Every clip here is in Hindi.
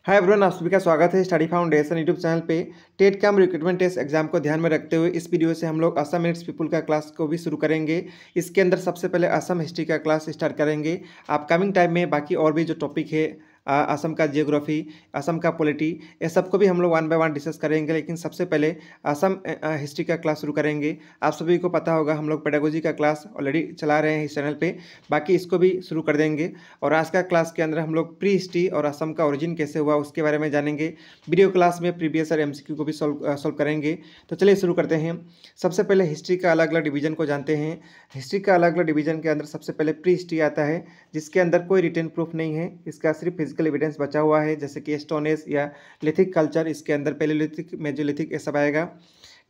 हाय एवरीवन, आप सभी का स्वागत है स्टडी फाउंडेशन यूट्यूब चैनल पे। टेट कम रिक्रूटमेंट टेस्ट एग्जाम को ध्यान में रखते हुए इस वीडियो से हम लोग असम मिनट्स पीपल का क्लास को भी शुरू करेंगे। इसके अंदर सबसे पहले असम हिस्ट्री का क्लास स्टार्ट करेंगे। अपकमिंग टाइम में बाकी और भी जो टॉपिक है असम का जियोग्राफी, असम का पॉलिटी, ये सबको भी हम लोग वन बाय वन डिस्कस करेंगे। लेकिन सबसे पहले असम हिस्ट्री का क्लास शुरू करेंगे। आप सभी को पता होगा हम लोग पेडागोजी का क्लास ऑलरेडी चला रहे हैं इस चैनल पे, बाकी इसको भी शुरू कर देंगे। और आज का क्लास के अंदर हम लोग प्री हिस्ट्री और असम का ओरिजिन कैसे हुआ उसके बारे में जानेंगे। वीडियो क्लास में प्रीवियस और एमसीक्यू को भी सॉल्व करेंगे। तो चलिए शुरू करते हैं। सबसे पहले हिस्ट्री का अलग अलग डिवीजन को जानते हैं। हिस्ट्री का अलग अलग डिवीजन के अंदर सबसे पहले प्री हिस्ट्री आता है, जिसके अंदर कोई रिटन प्रूफ नहीं है, इसका सिर्फ फिजिकल एविडेंस बचा हुआ है, जैसे कि स्टोन एज या लिथिक कल्चर। इसके अंदर पैलेलिथिक, मेजोलिथिक ये सब आएगा।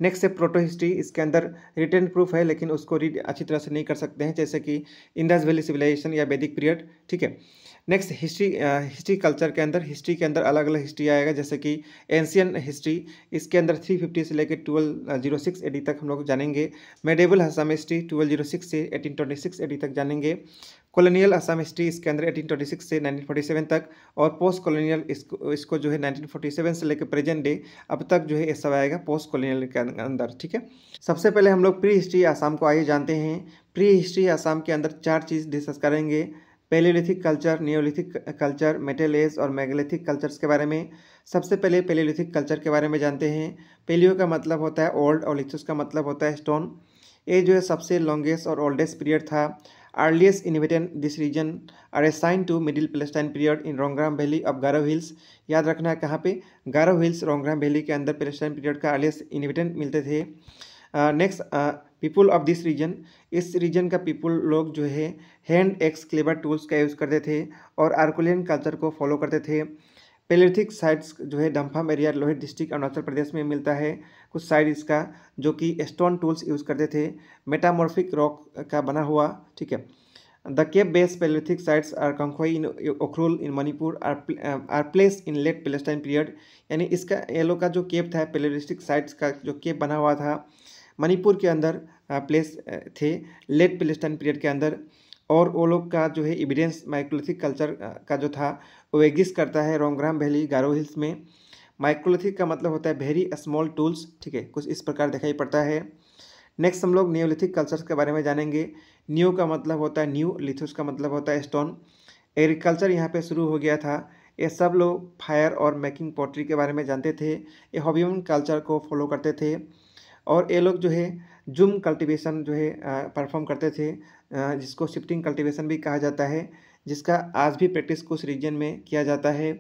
नेक्स्ट है प्रोटो हिस्ट्री। इसके अंदर रिटन प्रूफ है लेकिन उसको रीड अच्छी तरह से नहीं कर सकते हैं, जैसे कि इंडस वैली सिविलाइजेशन या वैदिक पीरियड। ठीक है। नेक्स्ट हिस्ट्री कल्चर के अंदर हिस्ट्री के अंदर अलग अलग हिस्ट्री आएगा, जैसे कि एंशियन हिस्ट्री। इसके अंदर 350 से लेकर 1206 एडी तक हम लोग जानेंगे। मेडिवल असम हिस्ट्री 1206 से 1826 एडी तक जानेंगे। कॉलोनियल असम हिस्ट्री इसके अंदर 1826 से 1947 तक। और पोस्ट कॉलोनियल इसको जो है 1947 से लेकर प्रेजेंट डे अब तक जो है ये सब आएगा पोस्ट कॉलोनियल के अंदर। ठीक है। सबसे पहले हम लोग प्री हिस्ट्री आसाम को आइए जानते हैं। प्री हिस्ट्री आसाम के अंदर 4 चीज़ डिस्कस करेंगे। Paleolithic culture, neolithic culture, metal age और मेगालिथिक कल्चर्स के बारे में। सबसे पहले पैलेलिथिक कल्चर के बारे में जानते हैं। पेलियो का मतलब होता है ओल्ड और लिथोस का मतलब होता है स्टोन। ये जो है सबसे लॉन्गेस्ट और ओल्डेस्ट पीरियड था। Earliest inhabitant this region are assigned to middle Palaeolithic period in Rongram Valley of Garo Hills. याद रखना है कहाँ पे, गारो हिल्स रोंग्राम वैली के अंदर पैलेस्टाइन पीरियड का अर्लीस्ट इन्हेबिटेंट मिलते थे। Next, people of this region, इस रीजन का पीपुल लोग जो है हैंड एक्स क्लेवर टूल्स का यूज़ करते थे और आर्कुलियन कल्चर को फॉलो करते थे। पैलेलिथिक साइट्स जो है डम्फाम एरिया लोहित डिस्ट्रिक्ट अरुणाचल प्रदेश में मिलता है कुछ साइड इसका, जो कि स्टोन टूल्स यूज़ करते थे, मेटामॉर्फिक रॉक का बना हुआ। ठीक है। The cave based Palaeolithic sites are Kangkhui in Ukhrul in Manipur are placed in late Palaeolithic period. यानी इसका ये लोग का जो केप था, पैलेलिथिक साइट्स का जो केप बना हुआ था मणिपुर के अंदर प्लेस थे लेट पैलेस्टाइन पीरियड के अंदर। और वो लोग का जो है एविडेंस माइक्रोलिथिक कल्चर का जो था वो एग्जिस्ट करता है रोंग्राम वैली गारो हिल्स में। माइक्रोलिथिक का मतलब होता है वेरी स्मॉल टूल्स। ठीक है, कुछ इस प्रकार दिखाई पड़ता है। नेक्स्ट हम लोग नियोलिथिक कल्चर्स के बारे में जानेंगे। न्यू का मतलब होता है न्यू, लिथोस का मतलब होता है स्टोन। एग्रीकल्चर यहाँ पे शुरू हो गया था। ये सब लोग फायर और मेकिंग पॉटरी के बारे में जानते थे। ये हॉबियन कल्चर को फॉलो करते थे। और ये लोग जो है जूम कल्टीवेशन जो है परफॉर्म करते थे, जिसको शिफ्टिंग कल्टीवेशन भी कहा जाता है, जिसका आज भी प्रैक्टिस कुछ रीजन में किया जाता है।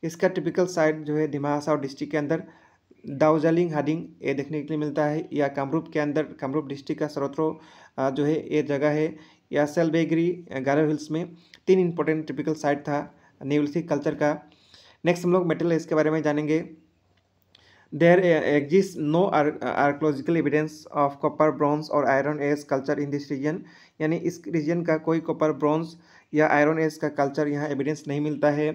इसका टिपिकल साइट जो है दिमाग साउथ डिस्ट्रिक्ट के अंदर दाउजालिंग हाडिंग ये देखने के लिए मिलता है, या कामरूप के अंदर कामरूप डिस्ट्रिक्ट का सरोत्रो जो है ये जगह है, या सेलबेगरी गारो हिल्स में। 3 इंपॉर्टेंट टिपिकल साइट था नियोलिथिक कल्चर का। नेक्स्ट हम लोग मेटल एज के बारे में जानेंगे। There exists no archaeological evidence of copper, bronze और iron age culture in this region। यानी इस रीजन का कोई कॉपर, ब्रॉन्ज या आयरन एज का कल्चर यहाँ एविडेंस नहीं मिलता है।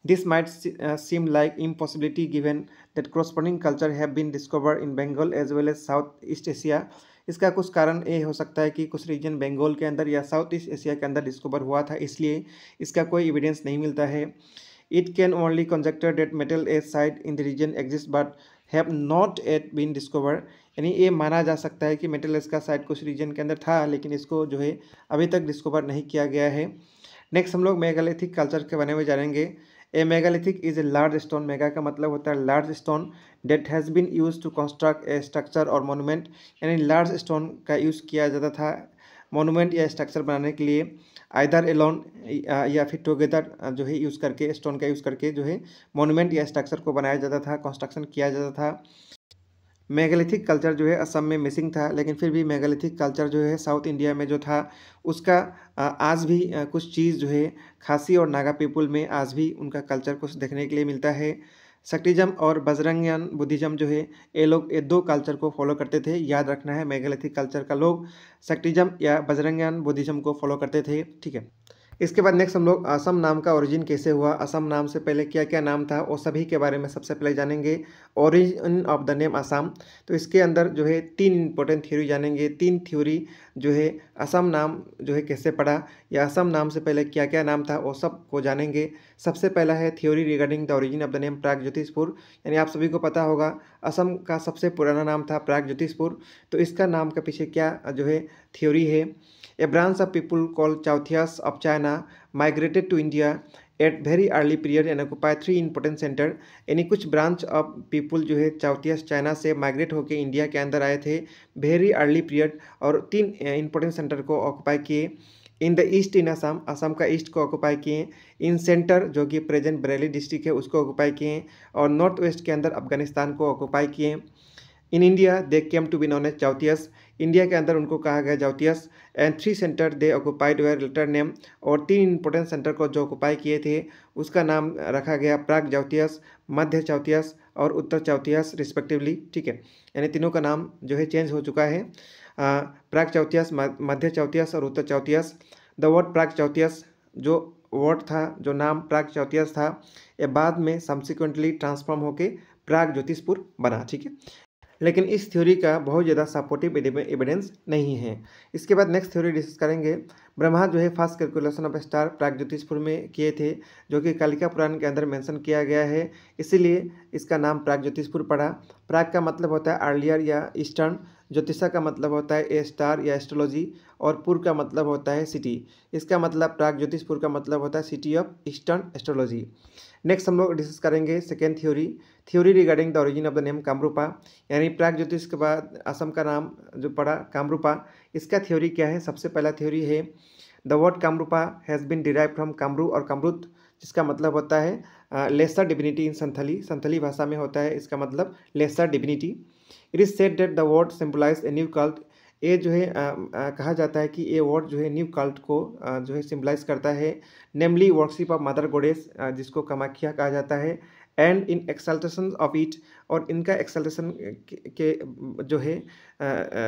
This might seem like impossibility given that corresponding culture have been discovered in Bengal as well as south east Asia. इसका कुछ कारण ये हो सकता है कि कुछ रीजन बंगाल के अंदर या साउथ ईस्ट एशिया के अंदर डिस्कवर हुआ था, इसलिए इसका कोई एविडेंस नहीं मिलता है। It can only conjecture that metal age site in the region exists but have not yet been discovered। यानी ये माना जा सकता है कि मेटल एज का साइट कुछ रीजन के अंदर था, लेकिन इसको जो है अभी तक डिस्कवर नहीं किया गया है। नेक्स्ट हम लोग मेगालिथिक कल्चर के बारे में जानेंगे। A megalithic is a large stone. Mega का मतलब होता है large stone that has been use to construct a structure और मोनूमेंट। यानी लार्ज स्टोन का यूज़ किया जाता था मोनूमेंट या स्ट्रक्चर बनाने के लिए, आइदर एलोन या फिर टुगेदर जो है यूज़ करके, स्टोन का यूज़ करके जो है मोनूमेंट या स्ट्रक्चर को बनाया जाता था, कंस्ट्रक्शन किया जाता था। मेगालिथिक कल्चर जो है असम में मिसिंग था, लेकिन फिर भी मेगालिथिक कल्चर जो है साउथ इंडिया में जो था उसका आज भी कुछ चीज़ जो है खासी और नागा पीपुल में आज भी उनका कल्चर कुछ देखने के लिए मिलता है। सक्टिज्म और बजरंगियन बुद्धिज़्म जो है ये लोग ये 2 कल्चर को फॉलो करते थे। याद रखना है मेगालिथिक कल्चर का लोग सक्टिज्म या बजरंगियन बुद्धिज़्म को फॉलो करते थे। ठीक है। इसके बाद नेक्स्ट हम लोग असम नाम का ओरिजिन कैसे हुआ, असम नाम से पहले क्या क्या नाम था, वो सभी के बारे में सबसे पहले जानेंगे। Origin of the name Assam, तो इसके अंदर जो है 3 इंपॉर्टेंट थ्योरी जानेंगे। 3 थ्योरी जो है असम नाम जो है कैसे पड़ा, या असम नाम से पहले क्या क्या नाम था वो सब को जानेंगे। सबसे पहला है theory regarding the origin of the name Pragjyotishpur, यानी आप सभी को पता होगा असम का सबसे पुराना नाम था प्रागज्योतिषपुर। तो इसका नाम के पीछे क्या जो है थ्योरी है। A branch of people called Chauthias of China migrated to India at very early period and occupy 3 important centre, यानी कुछ ब्रांच ऑफ पीपुल जो है चौथियास चाइना से माइग्रेट होकर इंडिया के अंदर आए थे वेरी अर्ली पीरियड, और 3 इंपॉर्टेंट सेंटर को ऑक्यूपाई किए। इन द ईस्ट इन असम, असम का ईस्ट को ऑक्यूपाई किए। इन सेंटर जो कि प्रेजेंट बरेली डिस्ट्रिक्ट है उसको ऑक्यूपाई किए, और नॉर्थ वेस्ट के अंदर अफगानिस्तान को ऑक्यूपाई किए। In India they came to be known as Chauthias, India के अंदर उनको कहा गया Chauthias. And 3 centre they occupied were later name, और 3 इंपॉर्टेंट सेंटर को जो ऑक्यूपाई किए थे उसका नाम रखा गया प्राग चौथियस, मध्य चौथियस और उत्तर चौथियस रिस्पेक्टिवली। ठीक है, यानी तीनों का नाम जो है चेंज हो चुका है, प्राग चौथियस, मध्य चौथियस और उत्तर चौथियस। द वर्ड प्राग चौथियस जो वर्ड था, जो नाम प्राग चौथियस था, ये बाद में सब्सिक्वेंटली ट्रांसफॉर्म होके प्राग ज्योतिषपुर बना। ठीक है, लेकिन इस थ्योरी का बहुत ज़्यादा सपोर्टिव एविडेंस नहीं है। इसके बाद नेक्स्ट थ्योरी डिस्कस करेंगे। ब्रह्मा जो है first calculation of star Pragjyotishpur में किए थे, जो कि कालिका पुराण के अंदर मेंशन किया गया है, इसीलिए इसका नाम प्रागज्योतिषपुर पड़ा। प्राग का मतलब होता है अर्लियर या ईस्टर्न, ज्योतिषा का मतलब होता है ए स्टार या एस्ट्रोलॉजी, और पुर का मतलब होता है सिटी। इसका मतलब प्रागज्योतिषपुर का मतलब होता है city of eastern astrology. Next हम लोग डिस्कस करेंगे second theory, theory regarding the origin of the name Kamrupa, यानी प्राग ज्योतिष के बाद असम का नाम जो पड़ा कामरूपा। इसका थ्योरी क्या है। सबसे पहला थ्योरी है the word Kamarupa has been derive from Kamru और कामरूत, जिसका मतलब होता है laser divinity in Santhali, Santhali भाषा में होता है इसका मतलब lesser divinity. It is said that the word symbolize a new cult, ये जो है कहा जाता है कि ये वर्ड जो है न्यू कल्ट को जो है सिंबलाइज करता है, namely worship of mother goddess, जिसको कामाख्या कहा जाता है, and in exaltation of it, और इनका एक्सल्टेशन के जो है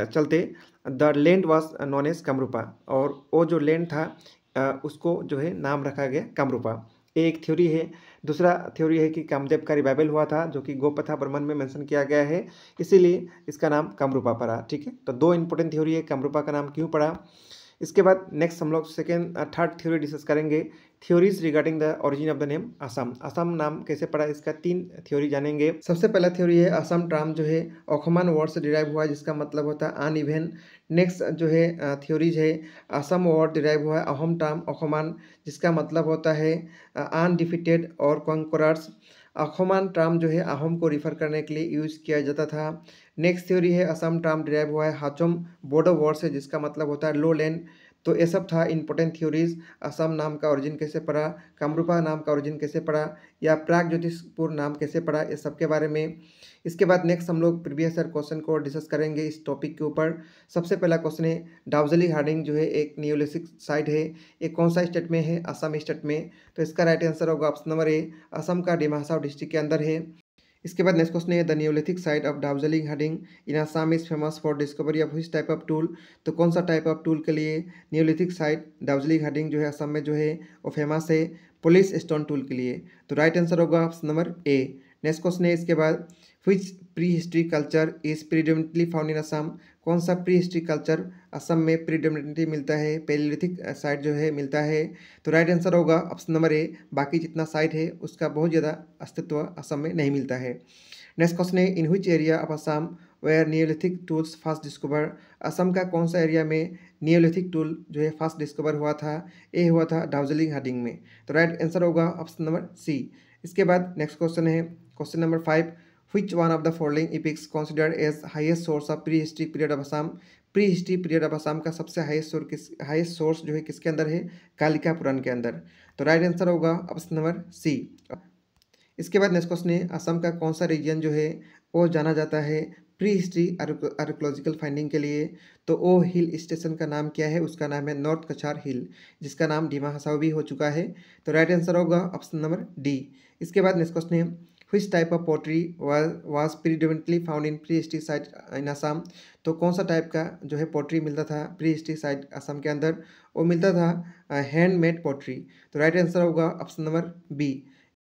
चलते the land was known as Kamarupa, और वो जो लैंड था उसको जो है नाम रखा गया कामरूपा। ये एक थ्योरी है। दूसरा थ्योरी है कि कामदेव का रिवाइवल हुआ था, जो कि गोपथा ब्रह्मन में मेंशन किया गया है, इसीलिए इसका नाम कामरूपा पड़ा। ठीक है, तो 2 इंपॉर्टेंट थ्योरी है कामरूपा का नाम क्यों पड़ा। इसके बाद नेक्स्ट हम लोग थर्ड थ्योरी डिस्कस करेंगे, theories regarding the origin of the name Assam, Assam नाम कैसे पड़ा, इसका 3 थ्योरी जानेंगे। सबसे पहला थ्योरी है असम टर्म जो है ओखमान वर्ड से डिराइव हुआ है, जिसका मतलब होता है अनइवन। नेक्स्ट जो है थ्योरीज है असम वर्ड डिराइव हुआ है अहोम टर्म ओखमान, जिसका मतलब होता है अनडिफिटेड और कॉन्करर्स। अहोमान टर्म जो है अहोम को रिफर करने के लिए यूज किया जाता था। नेक्स्ट थ्योरी है असम टर्म डिराइव हुआ है हाचोम बॉर्डर वर्ड से, जिसका मतलब होता है लो लैंड। तो ये सब था इंपॉर्टेंट थ्योरीज। असम नाम का ओरिजिन कैसे पड़ा, कामरूपा नाम का ओरिजिन कैसे पड़ा, या प्राग ज्योतिषपुर नाम कैसे पड़ा, ये सब के बारे में। इसके बाद नेक्स्ट हम लोग प्रीवियस ईयर क्वेश्चन को डिस्कस करेंगे इस टॉपिक के ऊपर। सबसे पहला क्वेश्चन है दार्जिलिंग हार्डिंग जो है एक नियोलिथिक साइट है, ये कौन सा स्टेट में है, असम स्टेट में। तो इसका राइट आंसर होगा ऑप्शन नंबर ए, असम का डिमा हासाओ डिस्ट्रिक्ट के अंदर है। इसके बाद नेक्स्ट क्वेश्चन है the neolithic site of Daojali Hading in Assam is famous for discovery of which type of tool. तो कौन सा टाइप ऑफ टूल के लिए नियोलिथिक साइट दार्जिलिंग हार्डिंग जो है असम में जो है वो फेमस है, पुलिस स्टोन टूल के लिए। तो राइट आंसर होगा option number A. Next question है इसके बाद which prehistory culture is predominantly found in Assam, कौन सा प्री हिस्ट्री कल्चर असम में प्रीडोमिनेटली मिलता है, पैलियोलिथिक साइट जो है मिलता है। तो राइट आंसर होगा ऑप्शन नंबर ए, बाकी जितना साइट है उसका बहुत ज़्यादा अस्तित्व असम में नहीं मिलता है। नेक्स्ट क्वेश्चन है in which area of Assam where neolithic tools first discover, Assam का कौन सा एरिया में नियोलिथिक टूल जो है फर्स्ट डिस्कवर हुआ था, ये हुआ था दार्जिलिंग हार्डिंग में। तो राइट आंसर होगा ऑप्शन नंबर सी। इसके बाद नेक्स्ट क्वेश्चन है question number 5, which one of the following epics considered as highest source of prehistory period of Assam, pre history period of Assam का सबसे हाईएस्ट सोर्स जो है किसके अंदर है, कालिका पुराण के अंदर। तो राइट आंसर होगा ऑप्शन नंबर सी। इसके बाद नेक्स्ट क्वेश्चन है असम का कौन सा रीजन जो है वो जाना जाता है प्री हिस्ट्री आर्कोलॉजिकल फाइंडिंग के लिए। तो वो हिल स्टेशन का नाम क्या है, उसका नाम है नॉर्थ कछार हिल, जिसका नाम डिमा हासाओ भी हो चुका है। तो राइट आंसर होगा ऑप्शन नंबर डी। इसके बाद नेक्स्ट क्वेश्चन है which type of pottery was predominantly found in pre-history site in Assam। तो कौन सा टाइप का जो है पोट्री मिलता था प्री हिस्ट्री साइट असम के अंदर, वो मिलता था हैंडमेड पोट्री। तो राइट आंसर होगा ऑप्शन नंबर बी।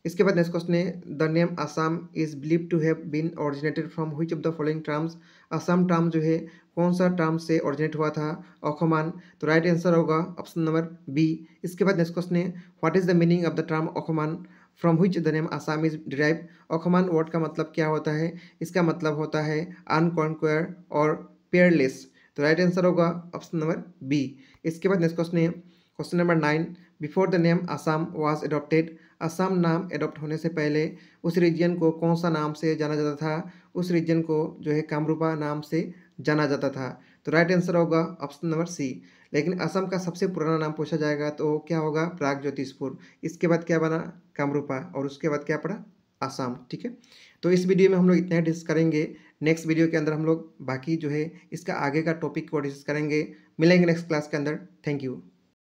इसके बाद नेक्स्ट क्वेश्चन है the name Assam is believe to have been originated from which of the following terms, Assam term जो है कौन सा टर्म से ओरिजिनेट हुआ था? ओखोमान। तो राइट आंसर होगा ऑप्शन नंबर बी। इसके बाद नेक्स्ट क्वेश्चन है, what is the meaning of the term Okhoman from which the name Assam is derive? Okhoman word का मतलब क्या होता है? इसका मतलब होता है अनकॉन्क्वेयर और पेयरलेस। तो राइट आंसर होगा ऑप्शन नंबर बी। इसके बाद नेक्स्ट क्वेश्चन है question number 9, before the name Assam was adopted, Assam नाम एडॉप्ट होने से पहले उस रीजन को कौन सा नाम से जाना जाता था? उस रीजन को जो है कामरूपा नाम से जाना जाता था। तो राइट आंसर होगा ऑप्शन नंबर सी। लेकिन असम का सबसे पुराना नाम पूछा जाएगा तो क्या होगा? प्रागज्योतिषपुर। इसके बाद क्या बना? कामरूपा। और उसके बाद क्या पड़ा? आसाम। ठीक है, तो इस वीडियो में हम लोग इतना ही डिस्कस करेंगे। नेक्स्ट वीडियो के अंदर हम लोग बाकी जो है इसका आगे का टॉपिक को डिस्कस करेंगे। मिलेंगे नेक्स्ट क्लास के अंदर। Thank you.